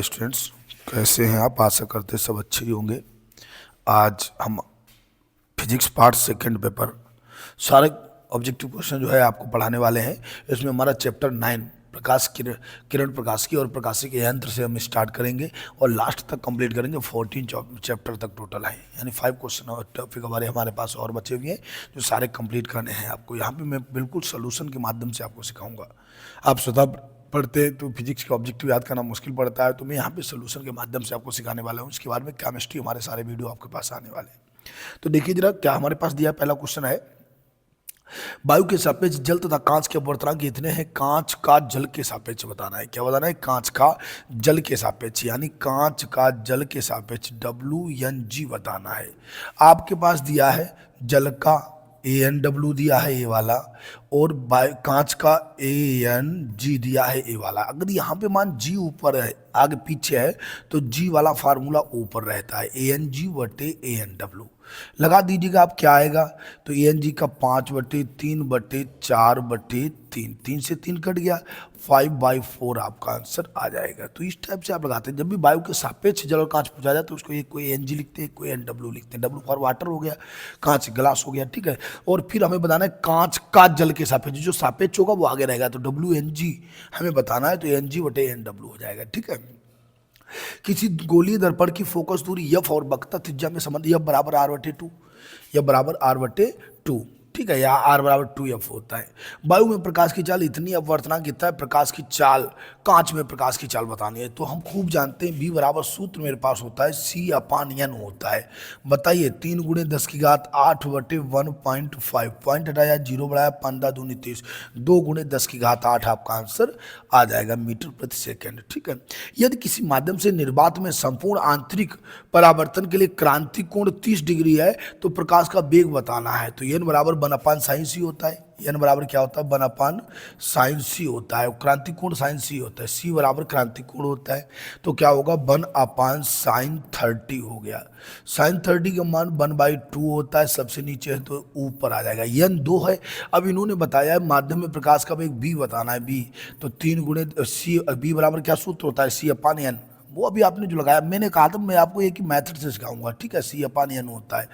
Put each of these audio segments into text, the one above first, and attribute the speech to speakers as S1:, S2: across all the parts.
S1: Students, कैसे हैं आप? आशा करते सब अच्छे ही होंगे। आज हम फिजिक्स पार्ट सेकंड पेपर सारे ऑब्जेक्टिव क्वेश्चन जो है आपको पढ़ाने वाले हैं। इसमें हमारा चैप्टर 9 प्रकाश किरण प्रकाश की और प्रकाशी के यंत्र से हम स्टार्ट करेंगे और लास्ट तक कंप्लीट करेंगे। 14 चैप्टर तक टोटल है, यानी 5 क्वेश्चन और टॉपिक हमारे पास और बचे हुए हैं जो सारे कंप्लीट करने हैं आपको। यहाँ पे मैं बिल्कुल सोल्यूशन के माध्यम से आपको सिखाऊंगा। आप स्वतः पढ़ते तो फिजिक्स के ऑब्जेक्टिव याद करना मुश्किल पड़ता है, तो मैं यहाँ पे सोल्यूशन के माध्यम से आपको सिखाने वाला हूँ। इसके बाद में केमिस्ट्री हमारे सारे वीडियो आपके पास आने वाले हैं। तो देखिए जरा क्या हमारे पास दिया। पहला क्वेश्चन है, वायु के सापेक्ष जल तथा कांच के अपवर्तनांक कितने हैं? कांच का जल के सापेक्ष बताना है। क्या बताना है? कांच का जल के सापेक्ष, यानी कांच का जल के सापेक्ष WNG बताना है। आपके पास दिया है जल का ANW दिया है ये वाला, और कांच का ANG दिया है ये वाला। अगर यहाँ पे मान G ऊपर है आगे पीछे है तो G वाला फार्मूला ऊपर रहता है, ANG बटे ANW लगा दीजिएगा। आप क्या आएगा तो ANG का 5/3/4/3, 3 से 3 कट गया, 5/4 आपका आंसर आ जाएगा। तो इस टाइप से आप लगाते हैं। जब भी वायु के सापेक्ष जल और कांच पूछा जाए तो उसको एक कोई ANG लिखते हैं, कोई ANW लिखते हैं। W फॉर वाटर हो गया, कांच ग्लास हो गया, ठीक है। और फिर हमें बताना है कांच का जल के सापेक्ष, जो सापेक्ष होगा वो आगे रहेगा, तो WNG हमें बताना है, तो ANG बटे ANW हो जाएगा, ठीक है। किसी गोलीय दर्पण की फोकस दूरी F और वक्रता त्रिज्या में संबंध F बराबर R/2, F बराबर R/2, ठीक है, या R बराबर 2F होता है। वायु में प्रकाश की चाल इतनी, अपवर्तनांक कितना है? प्रकाश की चाल, कांच में प्रकाश की चाल बतानी है। तो हम खूब जानते हैं, V बराबर सूत्र मेरे पास होता है C/N होता है। बताइए 3 × 10⁻8/1.5, पॉइंट हटाया, 0 बढ़ाया, 15×2 = 30, 2 × 10⁸ आपका आंसर आ जाएगा मीटर प्रति सेकेंड, ठीक है। यदि किसी माध्यम से निर्वात में संपूर्ण आंतरिक परावर्तन के लिए क्रांति कोण 30 डिग्री है तो प्रकाश का वेग बताना है। तो N बराबर 1/sin होता है। N बराबर क्या होता है? 1/sin होता है। क्रांति कोण sin होता है। C बराबर क्रांति कोण होता है, तो क्या होगा? 1/sin30 हो गया। sin30 का मान 1/2 होता है, सबसे नीचे है तो ऊपर आ जाएगा। N 2 है। अब इन्होंने बताया है माध्यम में प्रकाश का वेग B बताना है, B, तो 3 × C, B बराबर क्या सूत्र होता है? C/N। वो अभी आपने जो लगाया, मैंने कहा था मैं आपको एक ही मेथड से सिखाऊंगा, ठीक है। C/N होता है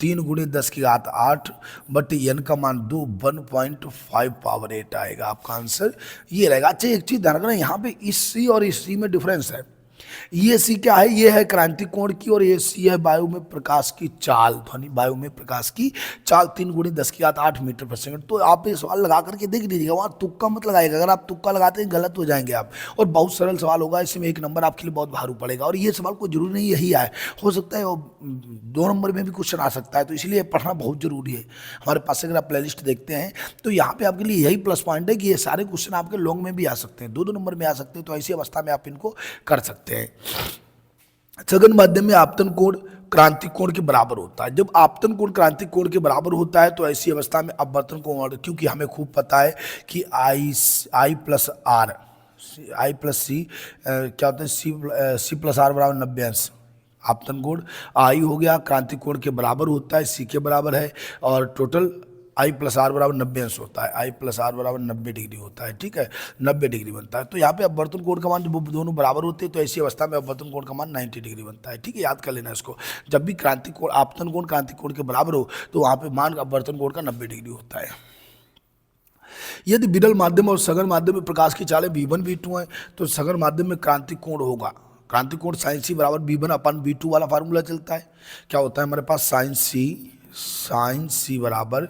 S1: 3 × 10⁸ बट N का मान 2, 1.5 आएगा आपका आंसर, ये रहेगा। अच्छा एक चीज ध्यान रखना, यहाँ पे इस C और इस C में डिफरेंस है। ये C क्या है? ये है क्रांति कोण की, और ये C है वायु में प्रकाश की चाल, ध्वनि वायु में प्रकाश की चाल 3 × 10⁸ मीटर प्रति सेकंड। तो आप ये सवाल लगा करके देख लीजिएगा, वहाँ तुक्का मत लगाएगा। अगर आप तुक्का लगाते हैं गलत हो जाएंगे आप। और बहुत सरल सवाल होगा, इसमें 1 नंबर आपके लिए बहुत भारू पड़ेगा। और ये सवाल कोई जरूरी नहीं यही आए, हो सकता है 2 नंबर में भी क्वेश्चन आ सकता है, तो इसलिए पढ़ना बहुत जरूरी है। हमारे पास अगर आप प्लेलिस्ट देखते हैं तो यहाँ पे आपके लिए यही प्लस पॉइंट है कि ये सारे क्वेश्चन आपके लॉन्ग में भी आ सकते हैं, 2-2 नंबर में आ सकते हैं। तो ऐसी अवस्था में आप इनको कर सकते हैं। सघन माध्यम में आपतन कोण क्रांति कोण के बराबर होता है। जब आपतन कोण क्रांति कोण के बराबर होता है तो ऐसी अवस्था में अपवर्तन कोण, क्योंकि हमें खूब पता है कि I प्लस C क्या होता है? C प्लस R बराबर 90°। आपतन कोण I हो गया, क्रांति कोण के बराबर होता है, C के बराबर है, और टोटल I प्लस R बराबर 90° होता है। I प्लस R बराबर 90 डिग्री होता है, ठीक है, 90 डिग्री बनता है। तो यहाँ पे अपवर्तन कोण का मान जब दोनों बराबर होते हैं तो ऐसी अवस्था में अपवर्तन कोण का मान 90 डिग्री बनता है, ठीक है। याद कर लेना इसको, जब भी क्रांति कोण आपतन कोण क्रांति कोण के बराबर हो तो वहाँ पे मान अपवर्तन कोण का 90 डिग्री होता है। यदि विरल माध्यम और सघन माध्यम में प्रकाश की चालें V1 V2 है तो सघन माध्यम में क्रांति कोण होगा, क्रांति कोण sin C बराबर V1/V2 वाला फार्मूला चलता है। क्या होता है हमारे पास? sin C बराबर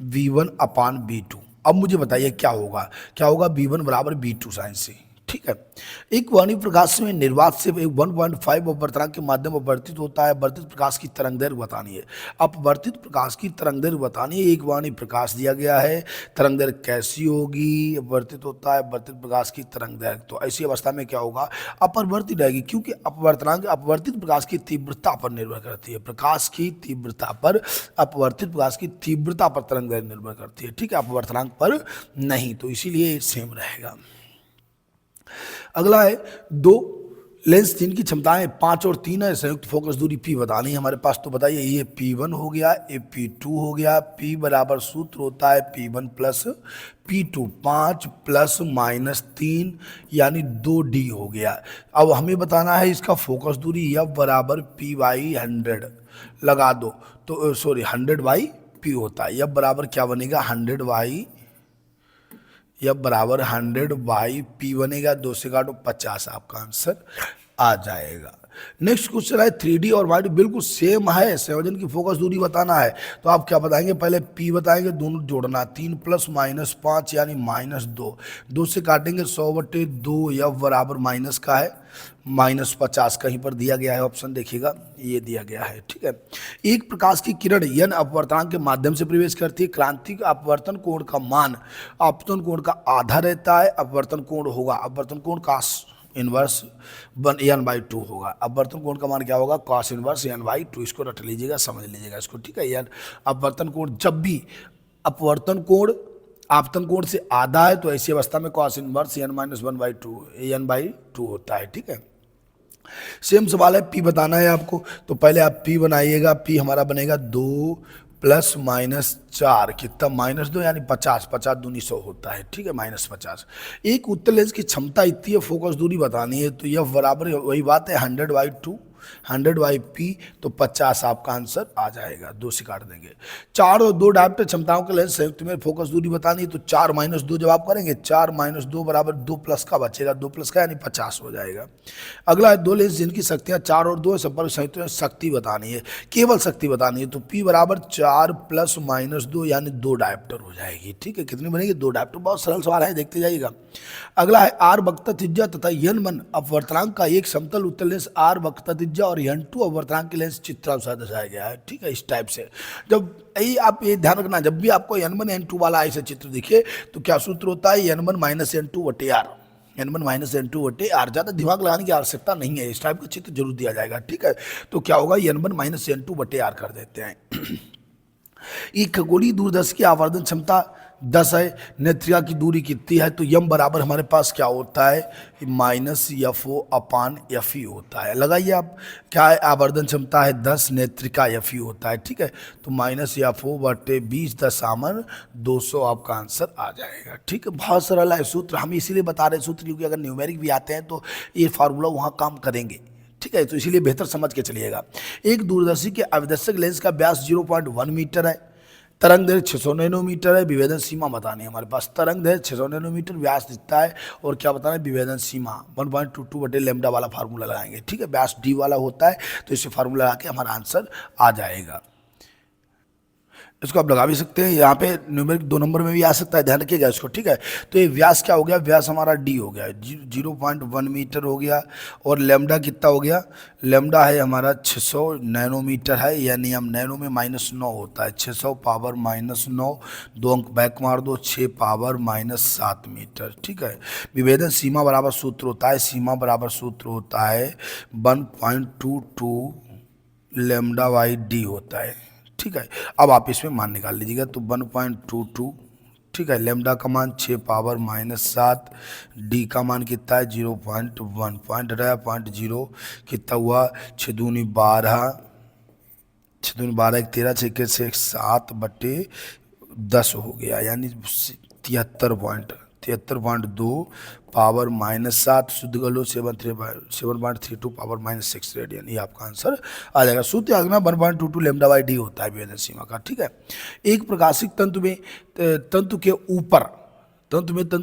S1: V1/V2। अब मुझे बताइए क्या होगा? V1 बराबर V2 sin C, ठीक है। एक वाणी प्रकाश में निर्वात से 1.5 अपवर्तनांक के माध्यम अपवर्तित होता है। अपवर्तित प्रकाश की तरंगदैर्घ्य बतानी है। अपवर्तित प्रकाश की तरंगदैर्घ्य बतानी है। एक वाणी प्रकाश दिया गया है, तरंगदैर्घ्य कैसी होगी? अपवर्तित होता है, अपवर्तित प्रकाश की तरंगदैर्घ्य। तो ऐसी अवस्था में क्या होगा? अपरिवर्तित रहेगी, क्योंकि अपवर्तनांक अपवर्तित प्रकाश की तीव्रता पर निर्भर करती है। प्रकाश की तीव्रता पर, अपवर्तित प्रकाश की तीव्रता पर तरंगदैर्घ्य निर्भर करती है, ठीक है, अपवर्तनांक पर नहीं। तो इसीलिए सेम रहेगा। अगला है 2, लेंस जिनकी क्षमताएं 5 और 3 है, संयुक्त फोकस दूरी P बतानी है हमारे पास। तो बताइए, ये P1 हो गया, ये P2 हो गया। P बराबर सूत्र होता है P1 plus P2, 5 plus minus 3 यानी 2D हो गया। अब हमें बताना है इसका फोकस दूरी, F बराबर P/100 लगा दो, तो सॉरी 100/P होता है। F बराबर क्या बनेगा, 100/P बनेगा, 2 से काटो 50, आपका आंसर आ जाएगा। नेक्स्ट क्वेश्चन है 3D और वाई बिल्कुल सेम है, संयोजन की फोकस दूरी बताना है। तो आप क्या बताएंगे, पहले P बताएंगे, दोनों जोड़ना, 3 प्लस माइनस 5 यानी -2, 2 से काटेंगे 100/2, F बराबर माइनस का है -50, कहीं पर दिया गया है ऑप्शन देखिएगा, ये दिया गया है, ठीक है। एक प्रकाश की किरण n अपवर्तनांक के माध्यम से प्रवेश करती है, क्रांतिक अपवर्तन कोण का मान अपवर्तन कोण का आधा रहता है। अपवर्तन कोण होगा, अपवर्तन कोण का इनवर्स n/2 होगा। अपवर्तन कोण का मान क्या होगा, cos इनवर्स n/2, इसको रट लीजिएगा, समझ लीजिएगा इसको, ठीक है यार। अपवर्तन कोण जब भी अपवर्तन कोण आपतन कोण से आधा है तो ऐसी अवस्था में cos इनवर्स n-1/2 होता है, ठीक है। सेम सवाल है, P बताना है आपको, तो पहले आप P बनाइएगा। P हमारा बनेगा 2 प्लस -4 कितना, -2 यानी 50, 50 दूनी 100 होता है, ठीक है, -50। एक उत्तल लेंस की क्षमता इतनी है, फोकस दूरी बतानी है, तो यह बराबर वही बात है 100/2, 100/P, तो 50 आपका आंसर आ जाएगा, 2 से काट देंगे। 4 और 2 डायोप्टर क्षमताओं के लेंस संयुक्त में फोकस दूरी बतानी है, तो 4 - 2 जब आप करेंगे, 4 - 2 बराबर 2 प्लस का बचेगा, 2 प्लस का यानी 50 हो जाएगा। अगला है 2 लेंस जिनकी शक्तियां 4 और 2 संपर्क संयुक्त में शक्ति बतानी है, केवल शक्ति बतानी है, तो P बराबर 4 प्लस -2 यानी 2 डायोप्टर हो जाएगी, ठीक है। कितनी बनेगी, 2 डायोप्टर। बहुत सरल सवाल है, देखते जाइएगा। अगला है R वक्रता त्रिज्या तथा n1 अपवर्तनांक का एक समतल उत्तल लेंस R वक्रता त्रिज्या और n2 अपवर्तनांक के लेंस चित्रानुसार दर्शाया गया है, ठीक है, इस टाइप से। जब यही आप ये ध्यान रखना, जब भी आपको n1 n2 वाला ऐसा चित्र दिखे तो क्या सूत्र होता है, n1 - n2/r, n1 - n2/r। ज़्यादा दिमाग लगाने की आवश्यकता नहीं है, इस टाइप का चित्र जरूर दिया जाएगा, ठीक है। तो क्या होगा, n1 - n2/r कर देते हैं। एक खगोलीय दूरदर्शी की आवर्धन क्षमता 10 है, नेत्रिका की दूरी कितनी है, तो यम बराबर हमारे पास क्या होता है, -FO/FE होता है। लगाइए आप, क्या है, आवर्धन क्षमता है 10, नेत्रिका FE होता है, ठीक है। तो -FO/20 आपका आंसर आ जाएगा, ठीक है। बहुत सरल है सूत्र, हम इसीलिए बता रहे सूत्र, क्योंकि अगर न्यूमेरिक भी आते हैं तो ये फार्मूला वहाँ काम करेंगे, ठीक है। तो इसीलिए बेहतर समझ के चलिएगा। एक दूरदर्शी के अविदर्शक लेंस का व्यास 0.1 मीटर है, तरंग दैर्घ्य 600 नैनोमीटर है, विभेदन सीमा बतानी है हमारे पास। तरंग दैर्घ्य 600 नैनोमीटर, व्यास दिखता है, और क्या बताना है, विभेदन सीमा 1.22/λ वाला फार्मूला लगाएंगे, ठीक है। व्यास D वाला होता है, तो इससे फार्मूला लगा के हमारा आंसर आ जाएगा। इसको आप लगा भी सकते हैं, यहाँ पे न्यूमेरिक 2 नंबर में भी आ सकता है, ध्यान रखिएगा इसको, ठीक है। तो ये व्यास क्या हो गया, व्यास हमारा D हो गया, 0.1 मीटर हो गया, और लैम्डा कितना हो गया, लैम्डा है हमारा 600 नैनोमीटर है, यानी हम नैनो में -9 होता है, 600 पावर -9, 2 अंक बैक मार दो, 6 पावर -7 मीटर, ठीक है। विभेदन सीमा बराबर सूत्र होता है, सीमा बराबर सूत्र होता है 1.22 λ/d होता है, ठीक है। अब आप इसमें मान निकाल लीजिएगा, तो 1.22, ठीक है। लैम्डा का मान 6 पावर -7, D का मान कितना है 0.1, पॉइंट 0 कितना हुआ, 6 दूनी 12, 6 दूनी 12, 1 13, 6 से 7/10 हो गया, यानी 73.2 पावर -7, शुद्ध कर लो 7.32 पावर -6 रेडियन, ये आपका आंसर आ जाएगा। सूत्र याद रखना 1.22 λ/d होता है विभेदन सीमा का, ठीक है। एक प्रकाशिक तंतु में तंतु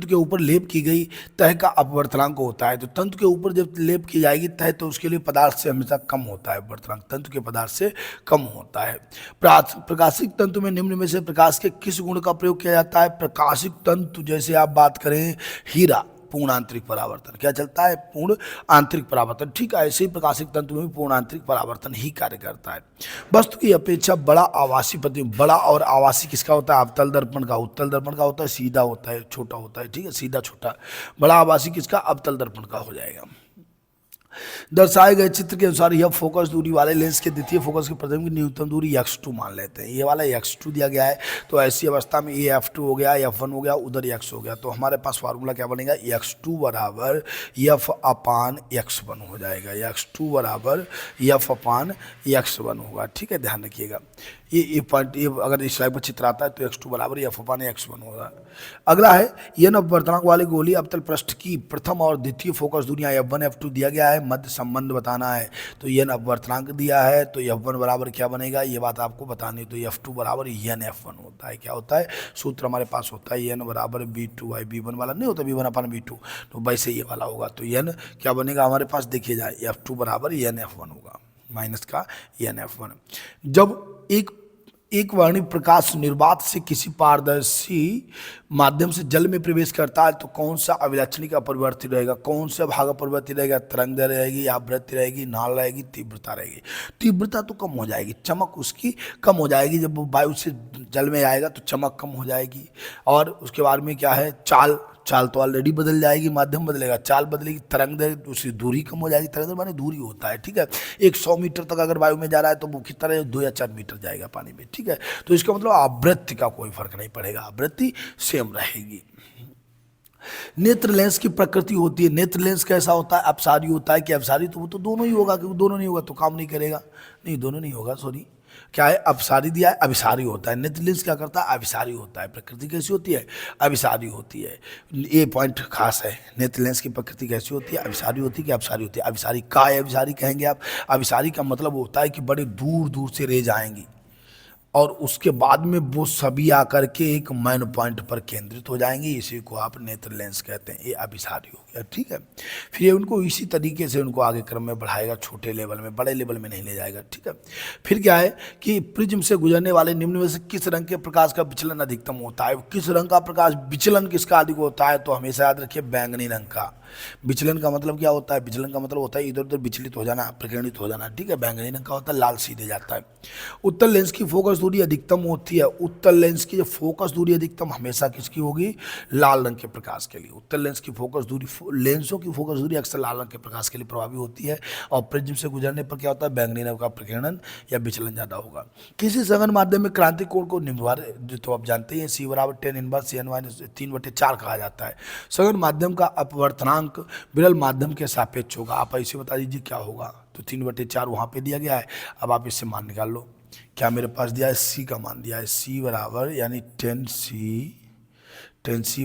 S1: के ऊपर लेप की गई तह का अपवर्तनांक होता है, तो तंतु के ऊपर जब लेप की जाएगी तह, तो उसके लिए पदार्थ से हमेशा कम होता है अपवर्तनांक, तंतु के पदार्थ से कम होता है। प्रकाशिक तंतु में निम्न में से प्रकाश के किस गुण का प्रयोग किया जाता है, प्रकाशिक तंतु जैसे आप बात करें हीरा, पूर्ण आंतरिक परावर्तन, क्या चलता है, पूर्ण आंतरिक परावर्तन, ठीक है। ऐसे ही प्रकाशिक तंतु में भी पूर्ण आंतरिक परावर्तन ही कार्य करता है। वस्तु की अपेक्षा बड़ा आवासी प्रतिबिंब, बड़ा और आवासी किसका होता है, अवतल दर्पण का। उत्तल दर्पण का होता है सीधा होता है, छोटा होता है, ठीक है, सीधा छोटा। बड़ा आवासी किसका, अवतल दर्पण का हो जाएगा। दर्शाए गए चित्र के अनुसार यह फोकस दूरी वाले लेंस के द्वितीय फोकस के प्रथम की न्यूनतम दूरी x2 मान लेते हैं। ये वाला x2 दिया गया है, तो ऐसी अवस्था में ये f2 हो गया, f1 हो गया, उधर x हो गया, तो हमारे पास फार्मूला क्या बनेगा, x2 बराबर f अपान x1 हो जाएगा। x2 बराबर f अपान x1 होगा। ठीक है, ध्यान रखिएगा ये पॉइंट, ये अगर इस स्लाइड पर चित्र आता है तो x2 बराबर f अपान x1 होगा। अगला है यह अपवर्तनांक वाली गोली अवतल पृष्ठ की प्रथम और द्वितीय फोकस दूरियां f1 f2 दिया गया है, मध्य संबंध बताना है, तो यह अपवर्तनांक दिया है, तो f1 बराबर क्या बनेगा, ये बात आपको बतानी है, तो f2 बराबर n f1 होता है। क्या होता है, सूत्र हमारे पास होता है n बराबर b2 b1 वाला नहीं होता, b1 अपान b2, तो वैसे ये वाला होगा, तो n क्या बनेगा हमारे पास, देखिए जाए f2 बराबर n f1 होगा, माइनस का n f1। जब एक वर्णी प्रकाश निर्वात से किसी पारदर्शी माध्यम से जल में प्रवेश करता है, तो कौन सा अभिलक्षणिक अपरिवर्तित रहेगा, कौन सा भाग अपरिवर्तित रहेगा, तरंग रहेगी, आवृत्ति रहेगी, नाल रहेगी, तीव्रता रहेगी। तीव्रता तो कम हो जाएगी, चमक उसकी कम हो जाएगी, जब वो वायु से जल में आएगा तो चमक कम हो जाएगी। और उसके बाद में क्या है, चाल तो ऑलरेडी बदल जाएगी, माध्यम बदलेगा, चाल बदलेगी, तरंग उसकी दूरी कम हो जाएगी, तरंग माने दूरी होता है। ठीक है, 100 मीटर तक अगर वायु में जा रहा है तो वो कितना है, 2 या 4 मीटर जाएगा पानी में। ठीक है, तो इसका मतलब आवृत्ति का कोई फर्क नहीं पड़ेगा, आवृत्ति सेम रहेगी। नेत्र लेंस की प्रकृति होती है, नेत्र लेंस कैसा होता है, अपसारी होता है कि अपसारी, तो वो तो दोनों ही होगा, क्योंकि दोनों नहीं होगा तो काम नहीं करेगा, नहीं दोनों नहीं होगा, सॉरी क्या है, अपसारी दिया है, अभिसारी होता है। नेत्र लेंस क्या करता है, अभिसारी होता है। प्रकृति कैसी होती है, अभिसारी होती है, ये पॉइंट खास है। नेत्र लेंस की प्रकृति कैसी होती है, अभिसारी होती है कि अपसारी होती है। अभिसारी का है, अभिसारी कहेंगे आप, अभिसारी का मतलब होता है कि बड़े दूर दूर से रेज आएंगी और उसके बाद में वो सभी आकर के एक मेन पॉइंट पर केंद्रित हो जाएंगे, इसी को आप नेत्र लेंस कहते हैं। ये अभिसारी हो गया। ठीक है, फिर ये उनको इसी तरीके से उनको आगे क्रम में बढ़ाएगा, छोटे लेवल में, बड़े लेवल में नहीं ले जाएगा। ठीक है, फिर क्या है कि प्रिज्म से गुजरने वाले निम्न में से किस रंग के प्रकाश का विचलन अधिकतम होता है। किस रंग का प्रकाश विचलन किसका अधिक होता है, तो हमेशा याद रखिए बैंगनी रंग का। विचलन का मतलब क्या होता है, विचलन का मतलब होता है इधर उधर विचलित हो जाना, प्रकीर्णित हो जाना। ठीक है, बैंगनी रंग का होता है लाल सीधे जाता है। उत्तल लेंस की फोकस दूरी अधिकतम होती है, उत्तल लेंस की जो फोकस दूरी अधिकतम हमेशा किसकी होगी, लाल रंग के प्रकाश के लिए। उत्तल लेंस की फोकस दूरी, लेंसों की फोकस दूरी अक्सर लाल रंग के प्रकाश के लिए प्रभावी होती है, और प्रिज्म से गुजरने पर क्या होता है, बैंगनी रंग का प्रकीर्णन या विचलन ज्यादा होगा। किसी सघन माध्यम में क्रांतिक कोण को निम्नवार, तो आप जानते हैं, सी बराबर tan इनवर्स n माइनस 3/4 कहा जाता है। सघन माध्यम का अपवर्तनांक विरल माध्यम के सापेक्ष होगा। आप ऐसे बता दीजिए क्या होगा, तो 3/4 वहाँ पे दिया गया है। अब आप इससे मान निकाल लो, क्या मेरे पास दिया है, सी का मान दिया है, सी बराबर यानी 10c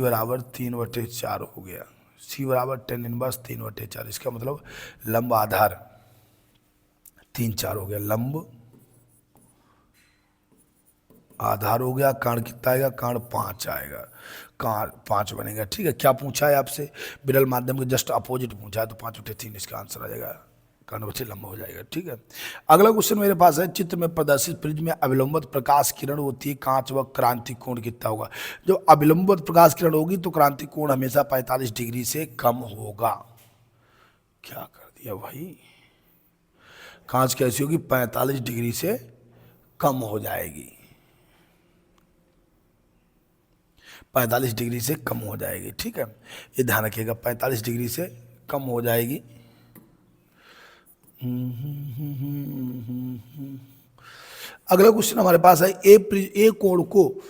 S1: बराबर 3/4 हो गया। सी बराबर tan इनवर्स 3/4, इसका मतलब लंब आधार 3/4 हो गया, लंब आधार हो गया। कर्ण कितना आएगा, कर्ण 5 आएगा, कर्ण 5 बनेगा। ठीक है, क्या पूछा है आपसे, विरल माध्यम के जस्ट अपोजिट पूछा है, तो 5/3 इसका आंसर आ जाएगा, कर्ण बच्चे लंबा हो जाएगा। ठीक है, अगला क्वेश्चन मेरे पास है, चित्र में प्रदर्शित प्रिज्म में अविलंबित प्रकाश किरण होती है, कांच व क्रांति कोण कितना होगा। जो अविलंबित प्रकाश किरण होगी तो क्रांति कोण हमेशा 45 डिग्री से कम होगा। क्या कर दिया भाई, कांच कैसी होगी, 45 डिग्री से कम हो जाएगी, 45 डिग्री से कम हो जाएगी। ठीक है, ये ध्यान रखिएगा, 45 डिग्री से कम हो जाएगी। अगला क्वेश्चन हमारे पास है, ए कोण को,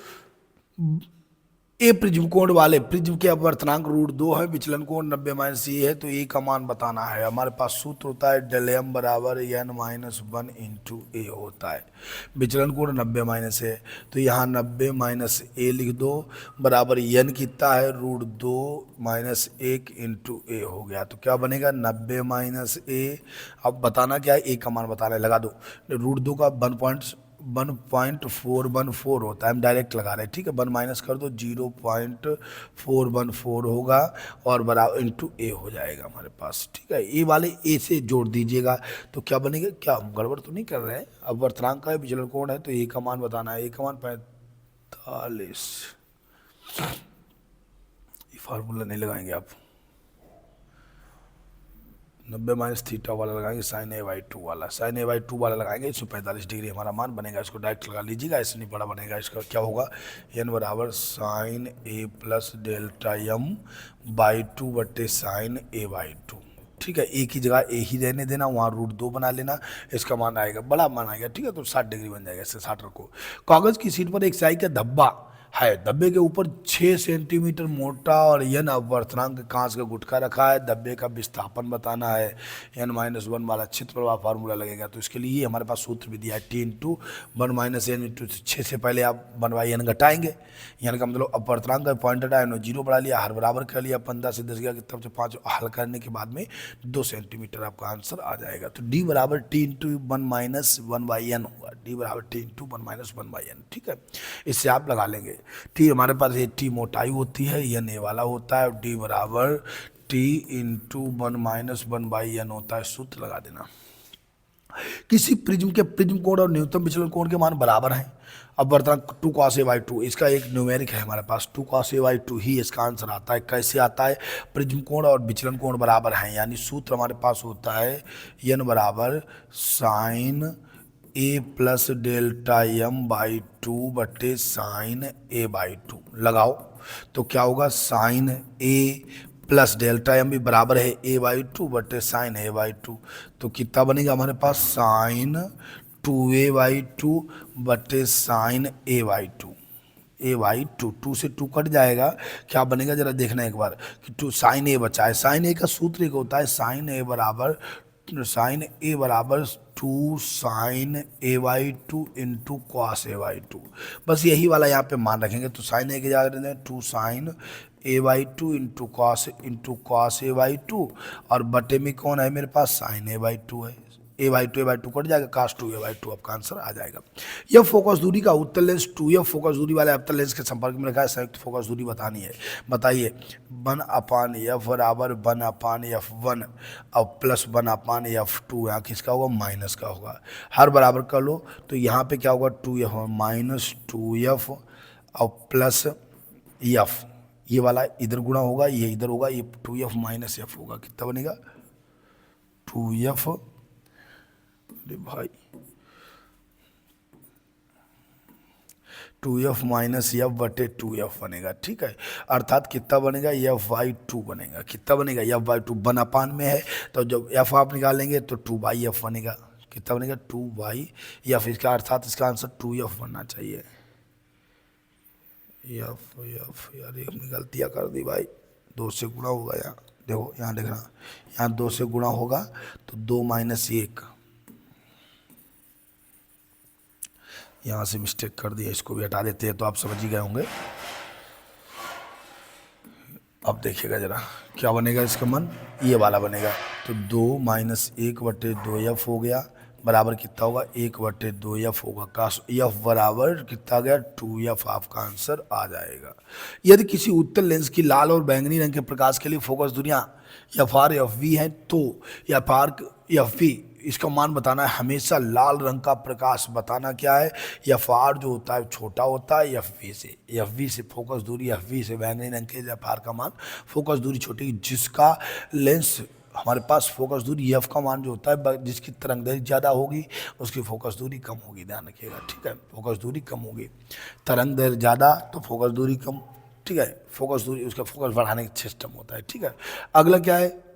S1: ए प्रिज्म कोण वाले प्रिज्म के अपवर्तनांक √2 है, विचलन कोण 90 - है, तो ए का मान बताना है। हमारे पास सूत्र होता है del m बराबर n - 1 इंटू ए होता है। विचलन कोण 90 है, तो यहाँ 90 - a लिख दो, बराबर n कितना है, √2 - 1 इंटू ए हो गया। तो क्या बनेगा, 90 - a। अब बताना क्या है, ए का मान बताना है, लगा दो। √2 का 1.414 होता है, हम डायरेक्ट लगा रहे हैं। ठीक है, 1 माइनस कर दो, 0.414 होगा, और बराबर इंटू ए हो जाएगा हमारे पास। ठीक है, ए वाले ए से जोड़ दीजिएगा, तो क्या बनेगा, क्या हम गड़बड़ तो नहीं कर रहे हैं। अब वर्तनांक का है, विचलन कोण है, तो ए का मान बताना है। ए का मान 45, ये फार्मूला नहीं लगाएंगे आप, 90 - थीटा वाला लगाएंगे, sin a/2 वाला, sin a/2 वाला लगाएंगे, 145 डिग्री हमारा मान बनेगा। इसको डायरेक्ट लगा लीजिएगा, ऐसे नहीं बड़ा बनेगा। इसका क्या होगा, n बराबर sin a + Δm/2 sin a/2। ठीक है, एक ही जगह ए ही रहने देना, वहाँ √2 बना लेना, इसका मान आएगा, बड़ा मान आएगा, ठीक है, तो 60 डिग्री बन जाएगा, इससे 60 रखो। कागज की शीट पर एक स्याही का धब्बा है, धब्बे के ऊपर 6 सेंटीमीटर मोटा और n अपवर्तनांक कांच का गुटका रखा है, धब्बे का विस्थापन बताना है, n-1 वाला क्षेत्र प्रभाव फार्मूला लगेगा। तो इसके लिए हमारे पास सूत्र भी दिया है, T × 1 - n × 6 से पहले आप 1/n घटाएंगे, n का मतलब अपवर्तनांक का पॉइंट हटाया, 0 बढ़ा लिया, हर बराबर कर लिया, 15 से 10 गया कितना, 5 हल करने के बाद में 2 सेंटीमीटर आपका आंसर आ जाएगा। तो D = T × 1 - 1/n होगा, D = T × 1 - 1/n, ठीक है, इससे आप लगा लेंगे। T हमारे पास ये T मोटाई होती है, n ए वाला होता है, D = T × 1 - 1/n होता है, सूत्र लगा देना। किसी प्रिज्म के प्रिज्म कोण और न्यूनतम विचलन कोण के मान बराबर हैं। अब वर्तमान 2 cos A/2, इसका एक न्यूमेरिक है हमारे पास, 2 cos A/2 ही इसका आंसर आता है। कैसे आता है? प्रिज्म कोण और विचलन कोण बराबर हैं, यानी सूत्र हमारे पास होता है n = sin A + Δm/2 बटे sin A/2। लगाओ तो क्या होगा, sin A + Δm भी बराबर है A/2 बटे sin A/2, तो कितना बनेगा हमारे पास, sin 2A/2 बटे sin A/2, A/2, 2 से 2 कट जाएगा, क्या बनेगा जरा देखना एक बार कि 2 sin A बचा है। sin A का सूत्र एक होता है sin A = 2 sin A/2 × cos A/2, बस यही वाला यहाँ पे मान रखेंगे। तो sin A के जगह 2 sin A/2 × cos A/2, और बटे में कौन है मेरे पास, sin A/2 है, A/2 कट जाएगा, cos 2A/2 आपका आंसर आ जाएगा। यह फोकस दूरी का उत्तल लेंस 2f फोकस दूरी वाले अवतल लेंस के संपर्क में रखा है, संयुक्त फोकस दूरी बतानी है। बताइए, 1/f = 1/f1 और प्लस 1/f2, यहाँ किसका होगा, माइनस का होगा, हर बराबर कर लो, तो यहाँ पे क्या होगा, 2f - 2f और प्लस f, ये वाला इधर गुणा होगा, ये इधर होगा, ये 2f - f होगा, कितना बनेगा, 2f, अरे भाई 2f - f बटे 2f बनेगा, ठीक है, अर्थात कितना बनेगा, f/2 बनेगा, कितना बनेगा, f/2 1/, में है, तो जब f आप निकालेंगे तो 2/f बनेगा, कितना बनेगा, 2/f, इसका अर्थात इसका आंसर 2f बनना चाहिए। f यार एक गलतियाँ कर दी भाई, 2 से गुणा होगा, यहाँ देखो, यहाँ देखना, यहाँ 2 से गुणा होगा तो 2 - 1, यहाँ से मिस्टेक कर दिया, इसको भी हटा देते हैं, तो आप समझ ही गए होंगे। अब देखिएगा जरा क्या बनेगा इसका मान, ये वाला बनेगा, तो 2 - 1 बटे 2f हो गया, बराबर कितना होगा, 1 बटे 2f होगा, का f बराबर कितना गया, 2f, आपका आंसर आ जाएगा। यदि किसी उत्तल लेंस की लाल और बैंगनी रंग के प्रकाश के लिए फोकस दूरियां FR FV हैं, तो FR FV इसका मान बताना है। हमेशा लाल रंग का प्रकाश बताना क्या है, FR जो होता है छोटा होता है FV से फोकस दूरी, FV से बैंगनी रंग के FR का मान फोकस दूरी छोटी, जिसका लेंस हमारे पास फोकस दूरी f का मान जो होता है, जिसकी तरंग दैर्घ्य ज़्यादा होगी उसकी फोकस दूरी कम होगी, ध्यान रखिएगा, ठीक है, फोकस दूरी कम होगी, तरंग दैर्घ्य ज़्यादा तो फोकस दूरी कम, ठीक है, फोकस दूरी उसका फोकस बढ़ाने का सिस्टम होता है, ठीक है। अगला क्या है,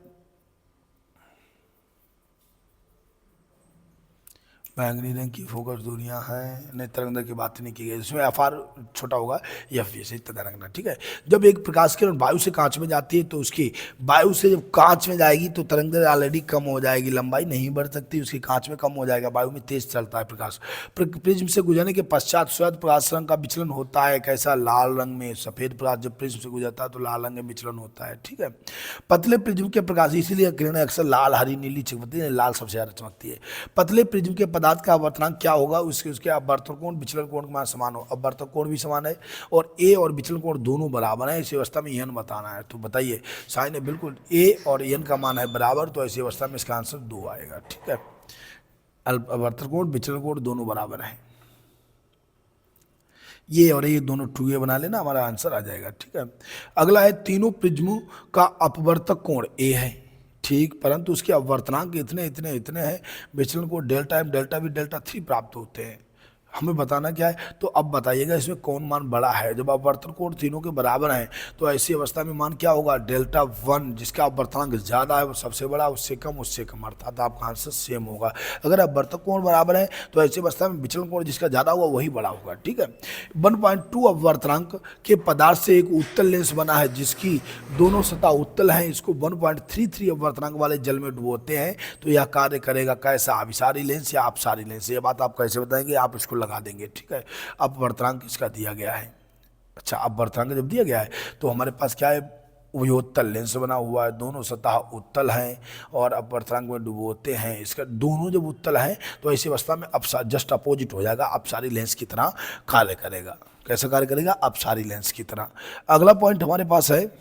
S1: बैंगनी रंग की फोकस दूरियां हैं, नहीं तरंग दैर्घ्य की बात नहीं की गई, इसमें FR छोटा होगा, FV से इतना रखना, ठीक है। जब एक प्रकाश किरण वायु से कांच में जाती है तो उसकी वायु से जब कांच में जाएगी तो तरंग दैर्घ्य ऑलरेडी कम हो जाएगी, लंबाई नहीं बढ़ सकती, उसकी कांच में कम हो जाएगा, वायु में तेज चलता है प्रकाश। प्रिज्म से गुजरने के पश्चात श्वेत प्रकाश रंग का विचलन होता है, कैसा, लाल रंग में, सफेद प्रकाश जब प्रिज्म से गुजरता है तो लाल रंग में विचलन होता है, ठीक है। पतले प्रिज्म के प्रकाश, इसीलिए किरणें अक्सर लाल, हरी, नीली चमकती है, लाल सबसे ज्यादा चमकती है। पतले प्रिज्म के पदार्थ का अपवर्तनांक क्या होगा, उसके अपवर्तन कोण विचलन कोण के मान समान हो, अपवर्तन कोण भी समान है और ए और विचलन कोण दोनों बराबर है, इस अवस्था में n बताना है। तो बताइए, साइन है बिल्कुल a और n का मान है बराबर, तो ऐसी अवस्था में इसका आंसर 2 आएगा, ठीक है। अपवर्तन कोण विचलन कोण दोनों बराबर है, ये और ये दोनों 2a बना लेना, हमारा आंसर आ जाएगा, ठीक है। अगला है, तीनों प्रिज्मों का अपवर्तक कोण a है, ठीक, परंतु उसके अपवर्तनांक इतने हैं, विचलन को delta m, delta v, delta 3 प्राप्त होते हैं। हमें बताना क्या है, तो अब बताइएगा इसमें कौन मान बड़ा है। जब अपवर्तन कोण तीनों के बराबर हैं तो ऐसी अवस्था में मान क्या होगा, डेल्टा वन, जिसका अपवर्तनांक ज़्यादा है वो सबसे बड़ा, उससे कम, अर्थात आपका आंसर सेम होगा। अगर अपवर्तक कोण बराबर है तो ऐसी अवस्था में विचलन कोण जिसका ज़्यादा होगा वही बड़ा होगा, ठीक है। 1.2 अपवर्तनांक के पदार्थ से एक उत्तल लेंस बना है जिसकी दोनों सतह उत्तल हैं, इसको 1.33 अपवर्तनांक वाले जल में डुबोते हैं तो यह कार्य करेगा कैसा, अभिसारी लेंस या अपसारी लेंस। ये बात आप कैसे बताएंगे, आप इसको लगा देंगे, ठीक है। अपवर्तनांक इसका दिया गया है। अच्छा, अपवर्तनांक जब दिया गया है तो हमारे पास क्या है, वयोत्तल लेंस बना हुआ है, दोनों सतह उत्तल हैं और अपवर्तनांक में डुबोते हैं। इसका दोनों जब उत्तल हैं तो ऐसी अवस्था में अपसार जस्ट अपोजिट हो जाएगा, अपसारी लेंस की तरह कार्य करेगा। कैसा कार्य करेगा, अपसारी लेंस की तरह। अगला पॉइंट हमारे पास है,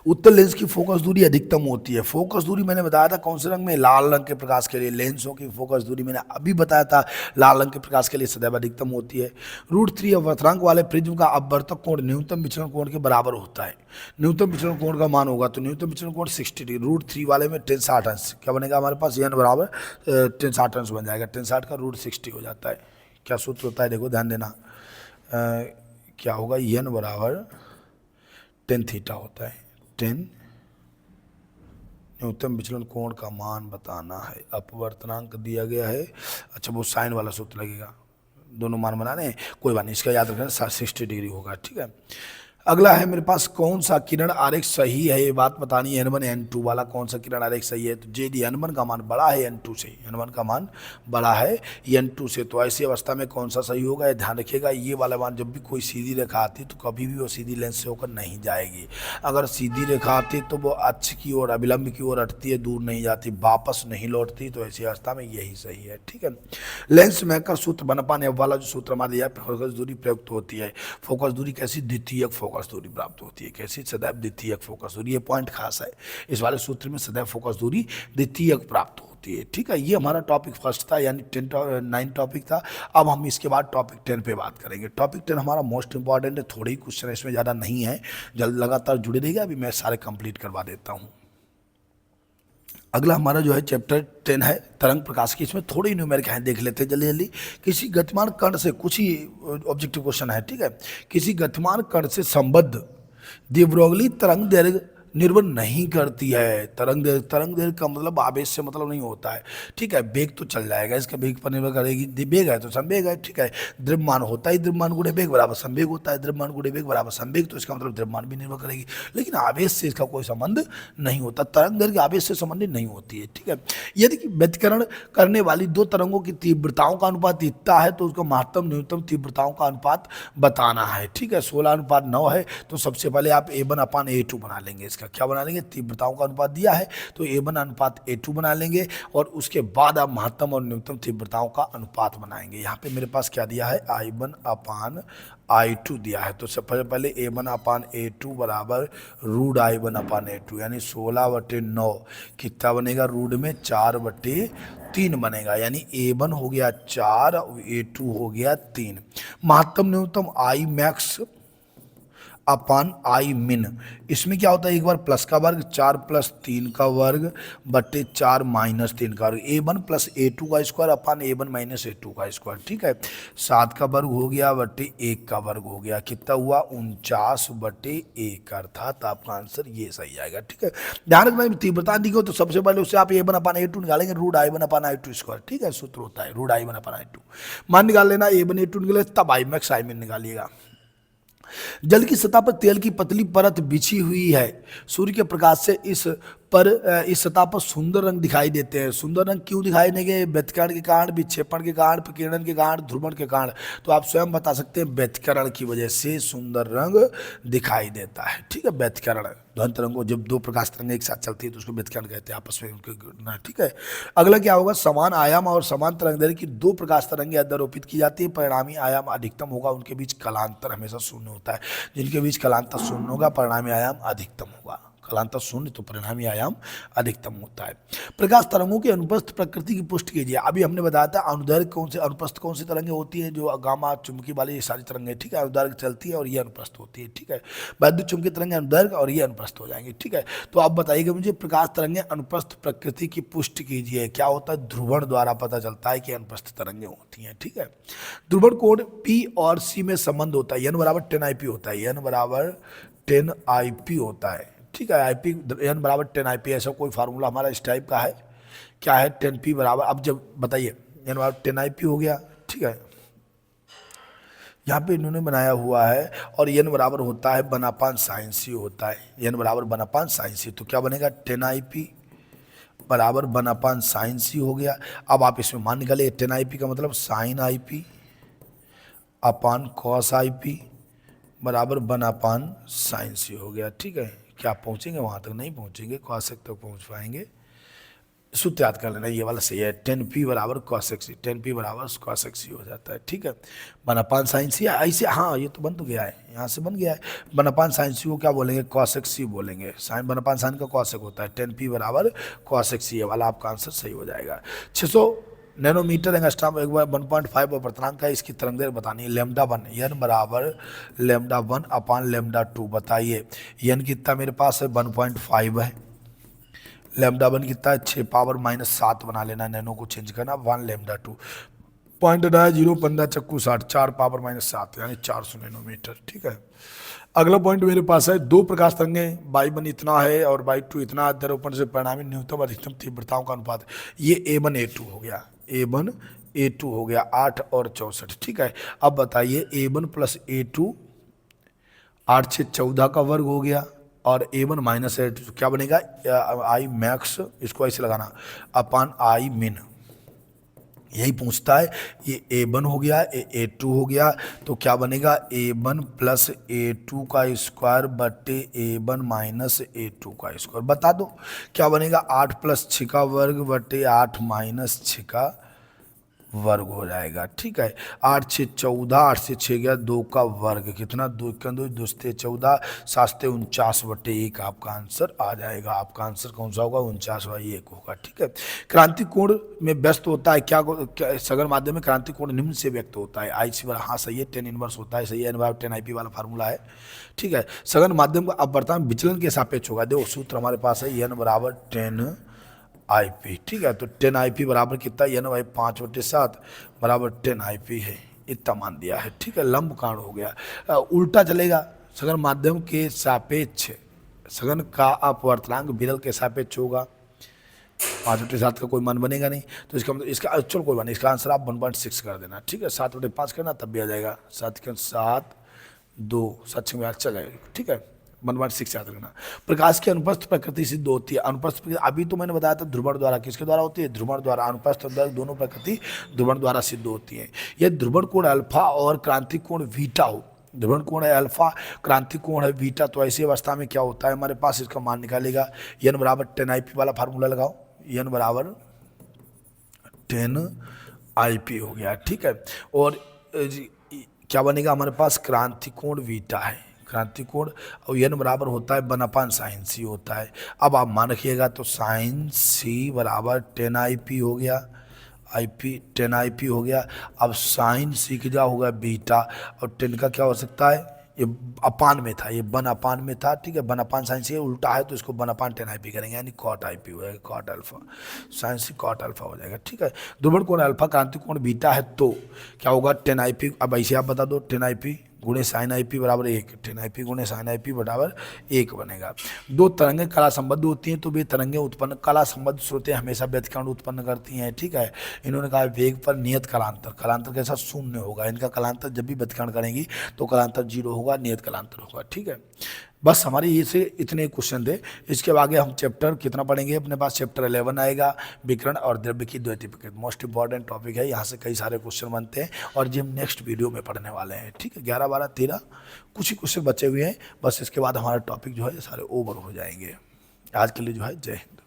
S1: उत्तल लेंस की फोकस दूरी अधिकतम होती है। फोकस दूरी मैंने बताया था कौन से रंग में, लाल रंग के प्रकाश के लिए। लेंसों की फोकस दूरी मैंने अभी बताया था लाल रंग के प्रकाश के लिए सदैव अधिकतम होती है। √3 अपवर्तनांक वाले प्रिज्म का अपवर्तक कोण न्यूनतम विचलन कोण के बराबर होता है। न्यूनतम विचलन कोण का मान होगा तो न्यूनतम विचलन कोण 60 डिग्री, √3 वाले में 10 60 अंश क्या बनेगा हमारे पास, n बराबर 10 60 अंश बन जाएगा। 10 60 का √60 हो जाता है। क्या सूत्र होता है, देखो ध्यान देना, क्या होगा, n बराबर 10 थीटा होता है। 10 न्यूनतम विचलन कोण का मान बताना है, अपवर्तनांक दिया गया है। अच्छा, वो साइन वाला सूत्र लगेगा, दोनों मान बनाने हैं, कोई बात नहीं, इसका याद रखना 60 डिग्री होगा, ठीक है। अगला है मेरे पास, कौन सा किरण आरेख सही है, ये बात बतानी है। n1 n2 वाला कौन सा किरण आरेख सही है, तो यदि n1 का मान बड़ा है n2 से, n1 का मान बड़ा है n2 से, तो ऐसी अवस्था में कौन सा सही होगा, ये ध्यान रखिएगा। ये वाला मान जब भी कोई सीधी रेखा आती तो कभी भी वो सीधी लेंस से होकर नहीं जाएगी। अगर सीधी रेखा आती तो वो अक्ष की ओर, अभिलंब की ओर हटती है, दूर नहीं जाती, वापस नहीं लौटती, तो ऐसी अवस्था में यही सही है, ठीक है। लेंस मेकर सूत्र बन पाने वाला जो सूत्र हमारे यहाँ फोकस दूरी प्रयुक्त होती है। फोकस दूरी कैसी, द्वितीयक फोकस दूरी प्राप्त होती है। कैसी, सदैव द्वितीयक फोकस दूरी। ये पॉइंट खास है, इस वाले सूत्र में सदैव फोकस दूरी द्वितीयक प्राप्त होती है, ठीक है। ये हमारा टॉपिक फर्स्ट था, यानी 9 टॉपिक था। अब हम इसके बाद टॉपिक 10 पे बात करेंगे। टॉपिक 10 हमारा मोस्ट इंपॉर्टेंट है, थोड़े ही क्वेश्चन इसमें ज़्यादा नहीं है, जल्द लगातार जुड़े रहिएगा, अभी मैं सारे कंप्लीट करवा देता हूँ। अगला हमारा जो है चैप्टर 10 है तरंग प्रकाश की। इसमें थोड़ी न्यूमेरिक है, देख लेते हैं जल्दी जल्दी। किसी गतिमान कण से, कुछ ही ऑब्जेक्टिव क्वेश्चन है, ठीक है। किसी गतिमान कण से संबद्ध de Broglie तरंग दैर्घ्य निर्भर नहीं करती है। तरंग दैर्घ्य का मतलब आवेश से मतलब नहीं होता है, ठीक है। वेग तो चल जाएगा, इसका वेग पर निर्भर करेगी। वेग है तो संवेग है, ठीक है। द्रव्यमान होता है, द्रव्यमान गुणे वेग बराबर संवेग होता है, द्रव्यमान गुणे वेग बराबर संवेग, तो इसका मतलब द्रव्यमान भी निर्भर करेगी, लेकिन आवेश से इसका कोई संबंध नहीं होता। तरंग दैर्घ्य आवेश से संबंधित नहीं होती है, ठीक है। यदि व्यतिकरण करने वाली दो तरंगों की तीव्रताओं का अनुपात इतना है तो उसका महत्तम न्यूनतम तीव्रताओं का अनुपात बताना है, ठीक है। 16:9 है तो सबसे पहले आप A1/A2 बना लेंगे। इसका क्या बना लेंगे, तीव्रताओं का अनुपात दिया है तो A1/A2 बना लेंगे, और उसके बाद आप महत्तम और न्यूनतम तीव्रताओं का अनुपात बनाएंगे। यहाँ पे मेरे पास क्या दिया है, I1/I2 दिया है, तो सबसे पहले A1/A2 बराबर √I1/A2, यानी 16/9 कितना बनेगा, रूट में 4/3 बनेगा, यानी A1 हो गया 4, A2 हो गया 3। महत्तम न्यूनतम I मैक्स अपान I मिन, इसमें क्या होता है, एक बार प्लस का वर्ग 4 + 3 का वर्ग बटे 4 - 3 का वर्ग, A1 + A2 का स्क्वायर अपान A1 - A2 का स्क्वायर, ठीक है। 7 का वर्ग हो गया बटे 1 का वर्ग हो गया, कितना हुआ 49/1, अर्थात आपका आंसर ये सही आएगा, ठीक है। ध्यान रखना तीव्रता दिखो तो सबसे पहले उससे आप A1/A2 निकालेंगे, √I1/I2 स्क्वायर, ठीक है, सूत्र होता है √I1/I2। मान निकाल लेना, A1 A2 निकाले तब I मैक्स I मिन निकालिएगा। जल की सतह पर तेल की पतली परत बिछी हुई है। सूर्य के प्रकाश से इस सतह पर सुंदर रंग दिखाई देते हैं। सुंदर रंग क्यों दिखाई देंगे, व्यतिकरण के कारण, विक्षेपण के कारण, प्रकीर्णन के कारण, ध्रुवण के कारण, तो आप स्वयं बता सकते हैं व्यतिकरण की वजह से सुंदर रंग दिखाई देता है, ठीक है। व्यतिकरण ध्वनि तरंगों, जब दो प्रकाश तरंगें एक साथ चलती है तो उसको व्यतिकरण कहते हैं आपस में उनके, ठीक है। अगला क्या होगा, समान आयाम और समान तरंगदैर्घ्य की दो प्रकाश तरंगें अध्यारोपित की जाती है, परिणामी आयाम अधिकतम होगा, उनके बीच कलांतर हमेशा शून्य होता है। जिनके बीच कलांतर शून्य होगा परिणामी आयाम अधिकतम होगा। कालांतर शून्य तो परिणामी आयाम अधिकतम होता है। प्रकाश तरंगों की अनुप्रस्थ प्रकृति की पुष्टि कीजिए। अभी हमने बताया था अनुदैर्घ्य कौन से, अनुप्रस्थ कौन सी तरंगें होती है, जो गामा चुंबकी वाली ये सारी तरंगें, ठीक है, अनुदैर्घ्य चलती है और ये अनुप्रस्थ होती है, ठीक है। वैद्युत चुंबकीय तरंगें अनुदैर्घ्य और ये अनुप्रस्थ हो जाएंगे, ठीक है। तो अब बताइएगा मुझे, प्रकाश तरंगें अनुप्रस्थ प्रकृति की पुष्टि कीजिए। क्या होता है, ध्रुवण द्वारा पता चलता है कि अनुप्रस्थ तरंगें होती हैं, ठीक है। ध्रुवण कोण P और C में संबंध होता है, n बराबर 10 IP होता है, n बराबर 10 IP होता है, ठीक है। IP n बराबर 10 IP, ऐसा कोई फार्मूला हमारा इस टाइप का है, क्या है 10P बराबर, अब जब बताइए n बराबर 10 IP हो गया, ठीक है। यहाँ पे इन्होंने बनाया हुआ है और n बराबर होता है 1/sin होता है, n बराबर 1/sin, तो क्या बनेगा 10 IP बराबर 1/sin हो गया। अब आप इसमें मान निकालिए 10 IP का मतलब sin IP अपान cos IP बराबर 1/sin हो गया, ठीक है। क्या आप पहुँचेंगे वहाँ तक? नहीं पहुँचेंगे, cos तक पहुँच पाएंगे। सूत्र याद कर लेना, ये वाला सही है, 10P बराबर cos x, 10P बराबर cos x हो जाता है, ठीक है। 1/sin ऐसे, हाँ ये तो बन तो गया है, यहाँ से बन गया है। 1/sin को क्या बोलेंगे, cos x बोलेंगे, साइन 1/sin का cos x होता है, 10P बराबर cos x, ये वाला आपका आंसर सही हो जाएगा। 600 नैनोमीटर एंगस्ट्रॉम एक बार 1.5 और वर्तनांक का, इसकी तरंग बतानी है। λ1 n बराबर λ1 अपान λ2, बताइए n कितना मेरे पास है 1.5 है, λ1 कितना है 6 पावर -7 बना लेना, नैनो को चेंज करना, 1 λ2 पॉइंट 0 15 चक्कू 60, 4 पावर -7 यानी 400 नैनोमीटर, ठीक है। अगला पॉइंट मेरे पास है, दो प्रकाश तरंगें y1 इतना है और y2 इतना, दरोपण से परिणामी न्यूनतम अधिकतम तीव्रताओं का अनुपात, ये A1 A2 हो गया, A1 A2 हो गया 8 और 64, ठीक है। अब बताइए A1 प्लस A2 8 6 14 का वर्ग हो गया और A1 माइनस A2 क्या बनेगा, I मैक्स, इसको ऐसे लगाना, अपान I मिन, यही पूछता है। ये A1 हो गया, A2 हो गया, तो क्या बनेगा A1 प्लस A2 का स्क्वायर बटे A1 माइनस A2 का स्क्वायर, बता दो क्या बनेगा, 8 प्लस 6 का वर्ग बटे 8 माइनस 6 का वर्ग हो जाएगा, ठीक है। 8 6 14, 8 से 6 गया 2 का वर्ग, कितना 2 2 2 14, 7 49 बटे 1 आपका आंसर आ जाएगा। आपका आंसर कौन सा होगा, 49/1 होगा, ठीक है। क्रांति कोण में व्यस्त होता है क्या सघन माध्यम में क्रांति कोण निम्न से व्यक्त होता है, IC बराबर, हाँ सही है, 10 इनवर्स होता है, सही है, n बराबर 10 IP वाला फार्मूला है, ठीक है। सघन माध्यम का अपवर्तन विचलन के सापेक्ष होगा, देखो सूत्र हमारे पास है, n बराबर 10 IP, ठीक है। तो 10 IP बराबर कितना, n भाई 5/7 बराबर 10 IP है, इतना मान दिया है, ठीक है। लंब कांड हो गया, उल्टा चलेगा, सघन माध्यम के सापेक्ष सघन का अपवर्तनांक विरल के सापेक्ष होगा, 5/7 का कोई मान बनेगा नहीं, तो इसका मतलब इसका चलो कोई मान, इसका आंसर आप 1.6 कर देना, ठीक है। 7/5 करना तब भी आ जाएगा, 7 के 7 2 7 में चल जाएगा, ठीक है। 1.6 याद रखना। प्रकाश की अनुप्रस्थ प्रकृति सिद्ध होती है, अनुप्रस्थ प्रकृति अभी तो मैंने बताया था ध्रुवण द्वारा, किसके द्वारा होती है, ध्रुवण द्वारा, अनुप्रस्थ और दोनों प्रकृति ध्रुवण द्वारा सिद्ध होती है। यह ध्रुवण कोण अल्फा और क्रांति कोण बीटा हो, ध्रुवण कोण है अल्फा, क्रांति कोण है बीटा, तो ऐसी अवस्था में क्या होता है हमारे पास, इसका मान निकालेगा, n बराबर 10 IP वाला फार्मूला लगाओ, n बराबर 10 IP हो गया, ठीक है। और क्या बनेगा हमारे पास, क्रांति कोण बीटा है, क्रांति कोण, और n बराबर होता है 1/sin होता है। अब आप मान रखिएगा, तो sin बराबर 10 IP हो गया, IP 10 IP हो गया। अब sin की क्या होगा बीटा, और 10 का क्या हो सकता है, ये अपान में था, ये 1/, में था, ठीक है। 1/sin उल्टा है तो इसको 1/10 IP करेंगे, यानी cot IP हो जाएगा, cot alpha, sin cot alpha हो जाएगा, ठीक है। ध्रुवण कोण अल्फा क्रांति कोण बीटा है, तो क्या होगा 10 IP, अब ऐसे आप बता दो, 10 IP गुणे साइन IP बराबर 1, 10 IP गुणे साइन IP बराबर 1 बनेगा। दो तरंगें कला संबद्ध होती हैं तो वे तरंगें उत्पन्न, कला संबद्ध स्रोतें हमेशा व्यतिकरण उत्पन्न करती हैं, ठीक है। इन्होंने कहा वेग पर नियत कलांतर, कलांतर के साथ शून्य होगा, इनका कलांतर जब भी व्यतिकरण करेंगी तो कलांतर 0 होगा, नियत कलांतर होगा, ठीक है। बस हमारे ये से इतने क्वेश्चन थे। इसके आगे हम चैप्टर कितना पढ़ेंगे, अपने पास चैप्टर 11 आएगा, विकिरण और द्रव्य की द्वैती प्रकृति, मोस्ट इंपॉर्टेंट टॉपिक है, यहाँ से कई सारे क्वेश्चन बनते हैं और जी हम नेक्स्ट वीडियो में पढ़ने वाले हैं, ठीक है। 11 12 13 कुछ ही क्वेश्चन बचे हुए हैं, बस इसके बाद हमारा टॉपिक जो है सारे ओवर हो जाएंगे। आज के लिए जो है जय हिंद।